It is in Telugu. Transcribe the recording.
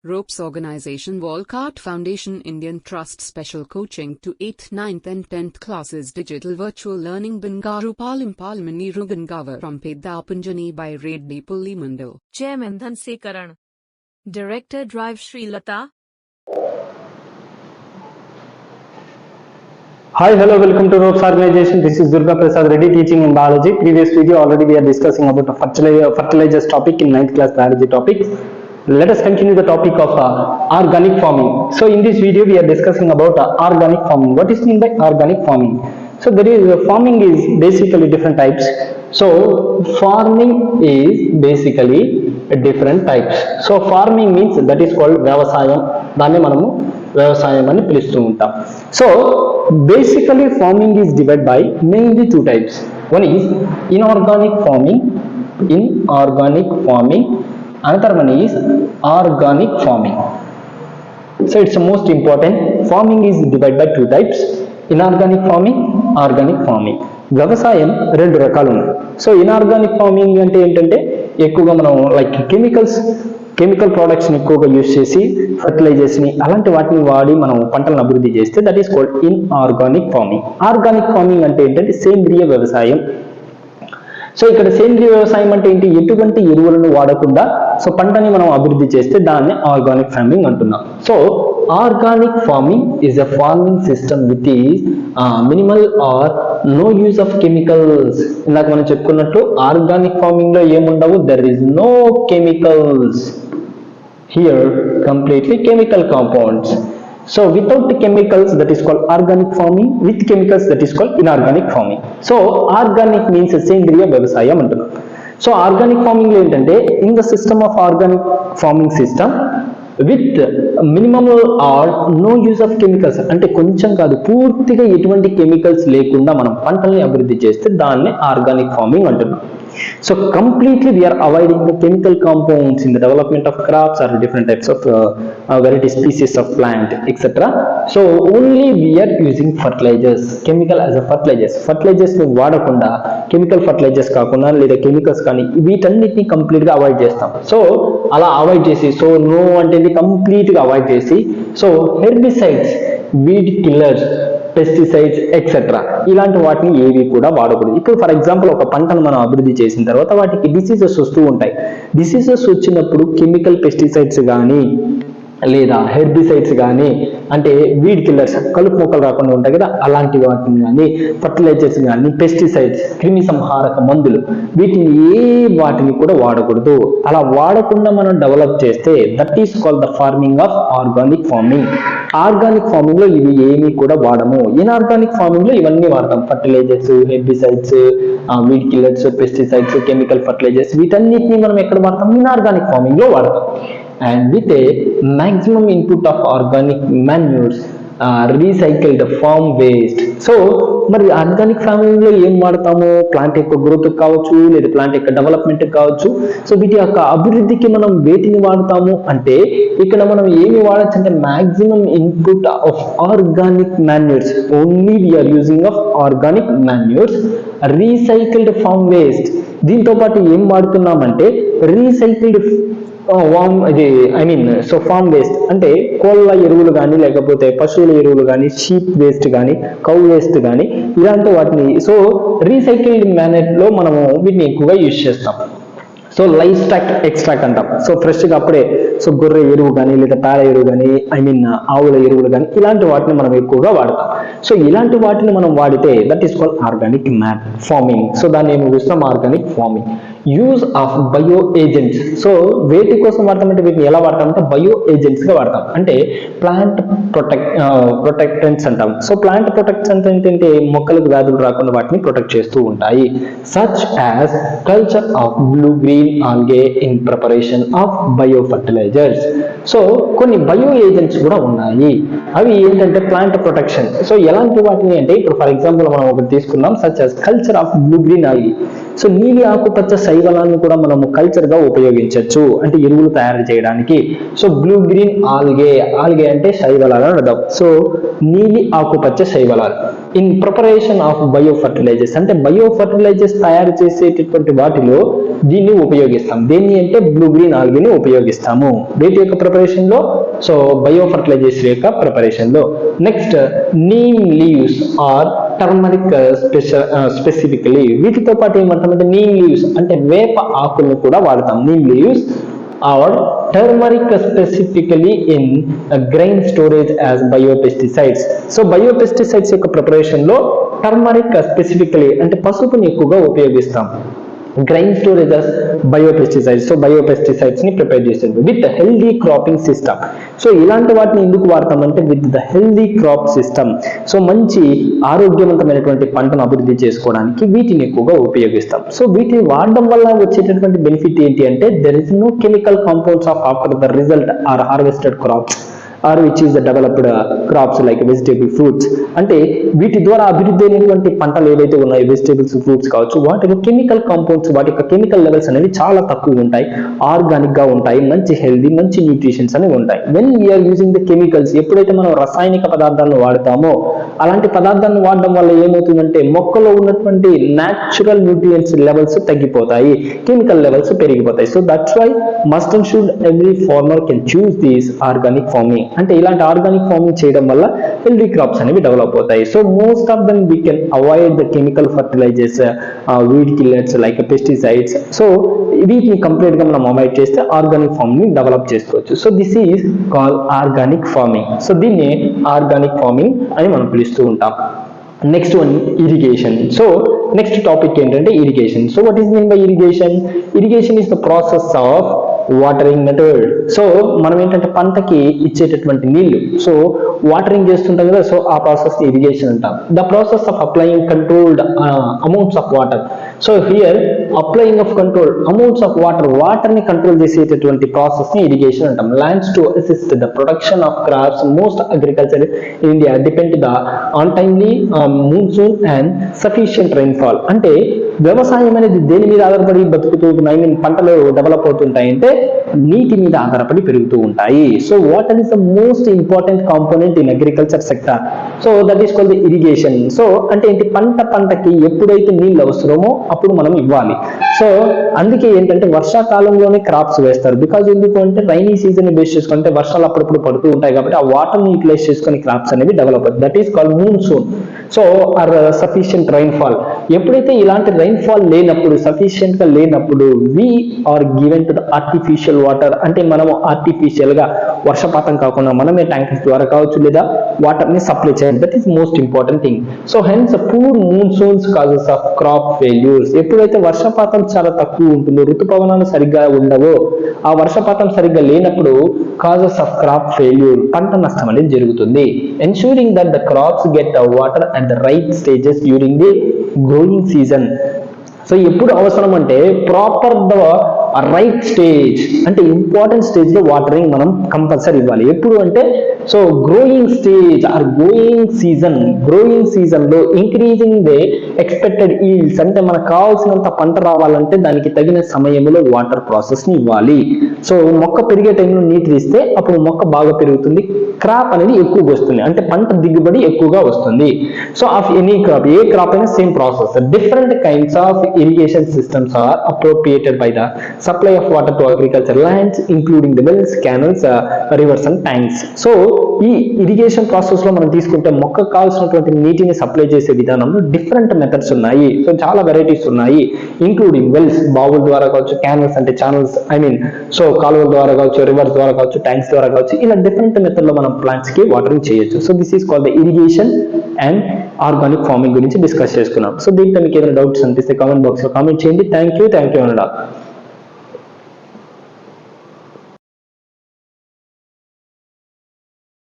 Ropes Organization Walcott Foundation Indian Trust Special Coaching to 8th, 9th and 10th classes Digital Virtual Learning Bangaru Palimani Rugangavar from Pedapunjani by Reddy Pulli Mandal. Chairman Dhansekaran. Director Drive Sri Lata. Hi, hello, welcome to Ropes Organization. This is Durga Prasad Reddy teaching in biology. Previous video already we are discussing about the fertilizers topic in 9th class biology topics. Let us continue the topic of organic farming. So in this video we are discussing about organic farming. What is mean by organic farming? So there is farming is basically different types. So farming is basically different types. So farming means that is called వ్యవసాయం. దాన్ని మనము వ్యవసాయం అని పిలుస్తూ ఉంటాం. So basically farming is divided by mainly two types. One is inorganic farming. Another one is organic farming. So it's the most important. Farming is divided by two types: inorganic farming, organic farming. వ్యవసాయం రెండు రకాలు ఉన్నాయి. సో ఇన్ఆర్గానిక్ ఫార్మింగ్ అంటే ఏంటంటే ఎక్కువగా మనం లైక్ కెమికల్ ప్రొడక్ట్స్ని ఎక్కువగా యూజ్ చేసి ఫర్టిలైజర్స్ని అలాంటి వాటిని వాడి మనం పంటలను అభివృద్ధి చేస్తే that is called inorganic farming. Organic farming అంటే ఏంటంటే సేంద్రియ వ్యవసాయం. సో ఇక్కడ సేంద్రియ వ్యవసాయం అంటే ఏంటి? ఎటువంటి ఎరువులను వాడకుండా సో పంటని మనం అభివృద్ధి చేస్తే దాన్ని ఆర్గానిక్ ఫార్మింగ్ అంటున్నాం. So organic farming is a farming system with minimal or no use of chemicals. ఇందాక మనం చెప్పుకున్నట్టు ఆర్గానిక్ ఫార్మింగ్ లో ఏముండవు, there is no chemicals. Here completely chemical compounds. So without the chemicals, that is called organic farming. With chemicals, that is called inorganic farming. So organic means సేంద్రియ వ్యవసాయం అంటున్నాం. సో ఆర్గానిక్ ఫార్మింగ్ లో ఏంటంటే in the system of organic farming system with minimum or no use of chemicals, అంటే కొంచెం కాదు పూర్తిగా ఎటువంటి కెమికల్స్ లేకుండా మనం పంటల్ని అభివృద్ధి చేస్తే దాన్ని ఆర్గానిక్ ఫార్మింగ్ అంటున్నాం. So completely we are avoiding the chemical compounds in the development of crops or different types of variety species of plant, etc. So only we are using fertilizers, chemical as a fertilizers ని వాడకుండా కెమికల్ ఫర్టిలైజర్స్ కాకుండా లేదా కెమికల్స్ కానీ వీటన్నిటిని కంప్లీట్ గా అవాయిడ్ చేస్తాం. సో అలా అవాయిడ్ చేసి సో నో అంటే కంప్లీట్ గా అవాయిడ్ చేసి so herbicides, weed killers, pesticides etcetera ఇలాంటి వాటిని ఏవి కూడా వాడకూడదు. ఇప్పుడు ఫర్ ఎగ్జాంపుల్ ఒక పంటను మనం అభివృద్ధి చేసిన తర్వాత వాటికి డిసీజెస్ వస్తూ ఉంటాయి. డిసీజెస్ వచ్చినప్పుడు కెమికల్ పెస్టిసైడ్స్ కానీ లేదా హెర్బిసైడ్స్ కానీ అంటే వీడ్ కిల్లర్స్, కలుపు మొక్కలు రాకుండా ఉంటాయి కదా అలాంటి వాటిని కానీ ఫర్టిలైజర్స్ కానీ పెస్టిసైడ్స్, క్రిమి సంహారక మందులు వీటిని వాటిని కూడా వాడకూడదు. అలా వాడకుండా మనం డెవలప్ చేస్తే that is called the farming of organic farming. Organic farming లో ఇవి ఏమీ కూడా వాడము. ఇన్ఆర్గానిక్ ఫార్మింగ్ లో ఇవన్నీ వాడతాం. Fertilizers, herbicides, weed killers, pesticides, chemical fertilizers వీటన్నిటిని మనం ఎక్కడ వాడతాం? ఇన్ఆర్గానిక్ ఫార్మింగ్ లో వాడతాం. And with a maximum input of organic manures, recycled farm waste. So మరి ఆర్గానిక్ ఫార్మింగ్ లో ఏం వాడతాము? ప్లాంట్ యొక్క గ్రోత్ కావచ్చు లేదా ప్లాంట్ యొక్క డెవలప్మెంట్ కావచ్చు. సో వీటి యొక్క అభివృద్ధికి మనం వేటిని వాడతాము అంటే ఇక్కడ మనం ఏమి వాడచ్చు అంటే maximum input of organic manures. Only we are using of organic manures, recycled farm waste. దీంతో పాటు ఏం వాడుతున్నామంటే రీసైకిల్డ్ ఫార్మ్ వేస్ట్ అంటే కోళ్ళ ఎరువులు కానీ లేకపోతే పశువుల ఎరువులు కానీ షీప్ వేస్ట్ కానీ కౌ వేస్ట్ కానీ ఇలాంటి వాటిని సో రీసైకిల్డ్ మేనర్ లో మనము వీటిని ఎక్కువగా యూజ్ చేస్తాం. సో లైఫ్ స్టాక్ ఎక్స్ట్రాక్ట్ అంటాం. సో ఫ్రెష్గా అప్పుడే సో గొర్రె ఎరువు కానీ లేదా పేడ ఎరువు కానీ ఆవుల ఎరువులు కానీ ఇలాంటి వాటిని మనం ఎక్కువగా వాడతాం. సో ఇలాంటి వాటిని మనం వాడితే that is called organic farming. So దాన్ని ఏమి చూస్తాం? Organic farming. Use of bio agents. So వేటి కోసం వాడతామంటే వీటిని ఎలా వాడతామంటే బయో ఏజెంట్స్ గా వాడతాం. అంటే ప్లాంట్ ప్రొటెక్టెంట్స్ అంటాం. సో ప్లాంట్ ప్రొటెక్ట్స్ అంటే ఏంటంటే మొక్కలకు వ్యాధులు రాకుండా వాటిని ప్రొటెక్ట్ చేస్తూ ఉంటాయి. Such as culture of blue green algae in preparation of bio fertilizers. So కొన్ని బయో ఏజెంట్స్ కూడా ఉన్నాయి. అవి ఏంటంటే ప్లాంట్ ప్రొటెక్షన్. సో ఎలాంటి వాటిని అంటే ఇప్పుడు ఫర్ ఎగ్జాంపుల్ మనం ఒకటి తీసుకున్నాం such as culture of blue green algae. So నీలి ఆకుపచ్చ శైవలాన్ని కూడా మనము కల్చర్ గా ఉపయోగించవచ్చు అంటే ఎరువులు తయారు చేయడానికి. సో బ్లూ గ్రీన్ ఆల్గే అంటే శైవలాలు అని అర్థం. సో నీలి ఆకుపచ్చ శైవలాలు. In preparation of bio fertilisers, అంటే బయో ఫర్టిలైజర్స్ తయారు చేసేటటువంటి వాటిలో దీన్ని ఉపయోగిస్తాం. దేన్ని అంటే బ్లూ గ్రీన్ ఆల్గీని ఉపయోగిస్తాము వీటి యొక్క ప్రిపరేషన్ లో. సో బయో ఫర్టిలైజర్స్ యొక్క ప్రిపరేషన్ లో. Next neem leaves or turmeric specifically, వీటితో పాటు ఏమంటామంటే నీమ్ లీవ్స్ అంటే వేప ఆకులను కూడా వాడతాం. Neem leaves or turmeric specifically in grain storage as biopesticides. So biopesticides యొక్క ప్రిపరేషన్ లో టర్మరిక్ స్పెసిఫికలీ అంటే పసుపుని ఎక్కువగా ఉపయోగిస్తాం. Grain storage biopesticides, so biopesticides ని ప్రిపేర్ చేసేది with healthy cropping system. So ఇలాంటి వాటిని ఎందుకు వాడతామంటే with the healthy crop system, so మంచి ఆరోగ్యవంతమైనటువంటి పంటను అభివృద్ధి చేసుకోవడానికి వీటిని ఎక్కువగా ఉపయోగిస్తాం. సో వీటిని వాడడం వల్ల వచ్చేటటువంటి బెనిఫిట్ ఏంటి అంటే there is no chemical compounds of after the result or harvested crops or which is the developed crops like vegetable fruits. అంటే వీటి ద్వారా అభివృద్ధి అయినటువంటి పంటలు ఏవైతే ఉన్నాయో వెజిటేబుల్స్ ఫ్రూట్స్ కావచ్చు, వాటిలో కెమికల్ కాంపౌండ్స్ వాటి యొక్క కెమికల్ లెవెల్స్ అనేవి చాలా తక్కువ ఉంటాయి, ఆర్గానిక్ గా ఉంటాయి, మంచి హెల్దీ మంచి న్యూట్రిషన్స్ అనేవి ఉంటాయి. When we are using the chemicals, ఎప్పుడైతే మనం రసాయనిక పదార్థాలను వాడతామో అలాంటి పదార్థాలను వాడడం వల్ల ఏమవుతుందంటే మొక్కలో ఉన్నటువంటి న్యాచురల్ న్యూట్రియంట్స్ లెవెల్స్ తగ్గిపోతాయి, కెమికల్ లెవెల్స్ పెరిగిపోతాయి. So that's why must and should every farmer can choose this organic farming. అంటే ఇలాంటి ఆర్గానిక్ ఫార్మింగ్ చేయడం వల్ల హెల్దీ క్రాప్స్ అనేవి డెవలప్ అవుతాయి. So most of them we can avoid the chemical fertilizers, weed killers like pesticides. So వీటిని కంప్లీట్ గా మనం అవాయిడ్ చేస్తే ఆర్గానిక్ ఫార్మింగ్ డెవలప్ చేసుకోవచ్చు. So this is call organic farming. So దీన్ని ఆర్గానిక్ ఫార్మింగ్ అని మనం పిలుస్తూ ఉంటాం. Next one irrigation. So next topic ఏంటంటే irrigation. So what is mean by irrigation? Irrigation is the process of watering method. So మనం ఏంటంటే పంటకి ఇచ్చేటటువంటి నీళ్లు, సో వాటరింగ్ చేస్తుంటాం కదా, సో ఆ ప్రాసెస్ ని ఇరిగేషన్ అంటాం. The process of applying controlled amounts of water. So here applying of control amounts of water ని కంట్రోల్ చేసేటటువంటి ప్రాసెస్ ని ఇరిగేషన్ అంటాం. Lands to assist the production of crops. Most agriculture in India depend the on timely monsoon and sufficient rainfall. అంటే వ్యవసాయం అనేది దేని మీద ఆధారపడి బతుకుతూ ఐ మీన్ పంటలు డెవలప్ అవుతుంటాయి అంటే నీటి మీద ఆధారపడి పెరుగుతూ ఉంటాయి. So water is the most important component in agriculture sector. So that is called the irrigation. So అంటే ఏంటి, పంటకి ఎప్పుడైతే నీళ్ళు అవసరమో అప్పుడు మనం ఇవ్వాలి. సో అందుకే ఏంటంటే వర్షాకాలంలోనే క్రాప్స్ వేస్తారు. బికాజ్ ఎందుకు అంటే రైనీ సీజన్ బేస్ చేసుకుంటే వర్షాలు అప్పుడప్పుడు పడుతూ ఉంటాయి కాబట్టి ఆ వాటర్ ని యూటిలైజ్ చేసుకుని క్రాప్స్ అనేవి డెవలప్ అవుతుంది. That is called monsoon. So or sufficient rainfall. ఎప్పుడైతే ఇలాంటి రైన్ఫాల్ లేనప్పుడు, సఫిషియంట్ గా లేనప్పుడు we are given to the artificial water. అంటే మనము ఆర్టిఫిషియల్ గా వర్షపాతం కాకుండా మనమే ట్యాంకర్స్ ద్వారా కావచ్చు లేదా వాటర్ ని సప్లై చేయాలి. That is most important thing. So hence poor monsoons causes of crop failures. ఎప్పుడైతే వర్షపాతం చాలా తక్కువ ఉంటుందో, ఋతుపవనాలు సరిగ్గా ఉండవో, ఆ వర్షపాతం సరిగ్గా లేనప్పుడు కాజెస్ ఆఫ్ క్రాప్ ఫెయిల్యూర్, పంట నష్టం అనేది జరుగుతుంది. Ensuring that the crops get water at the right stages during the growing season. So ఎప్పుడు అవసరం అంటే ప్రాపర్ ద రైట్ స్టేజ్, అంటే ఇంపార్టెంట్ స్టేజ్ లో వాటరింగ్ మనం కంపల్సరీ ఇవ్వాలి. ఎప్పుడు అంటే so growing stage or growing season లో ఇంక్రీజింగ్ ది ఎక్స్పెక్టెడ్ ఈల్డ్స్, అంటే మనకు కావాల్సినంత పంట రావాలంటే దానికి తగిన సమయంలో వాటర్ ప్రాసెస్ ని ఇవ్వాలి. సో మొక్క పెరిగే టైంలో నీటిని ఇస్తే అప్పుడు మొక్క బాగా పెరుగుతుంది, క్రాప్ అనేది ఎక్కువగా వస్తుంది, అంటే పంట దిగుబడి ఎక్కువగా వస్తుంది. సో ఆఫ్ ఎనీ క్రాప్, ఏ క్రాప్ అయినా same process. Different kinds of irrigation systems are appropriated by the supply of water to agriculture lands including the wells, canals, rivers and tanks. So ఈ ఇరిగేషన్ ప్రాసెస్ లో మనం తీసుకుంటే మొక్కకు కావాల్సినటువంటి నీటిని సప్లై చేసే విధానంలో డిఫరెంట్ మెథడ్స్ ఉన్నాయి. సో చాలా వెరైటీస్ ఉన్నాయి, ఇంక్లూడింగ్ వెల్స్, బావుల ద్వారా కావచ్చు, క్యానల్స్ అంటే ఛానల్స్ సో కాలువల ద్వారా కావచ్చు, రివర్స్ ద్వారా కావచ్చు, ట్యాంక్స్ ద్వారా కావచ్చు, ఇలా డిఫరెంట్ మెథడ్ లో మనం ప్లాంట్స్ కి వాటరింగ్ చేయొచ్చు. So this is called the irrigation and organic farming గురించి డిస్కస్ చేసుకున్నాం. సో దీంట్లో మీకు ఏదైనా డౌట్స్ అనిపిస్తే కామెంట్ బాక్స్ లో కామెంట్ చేయండి. Thank you and all.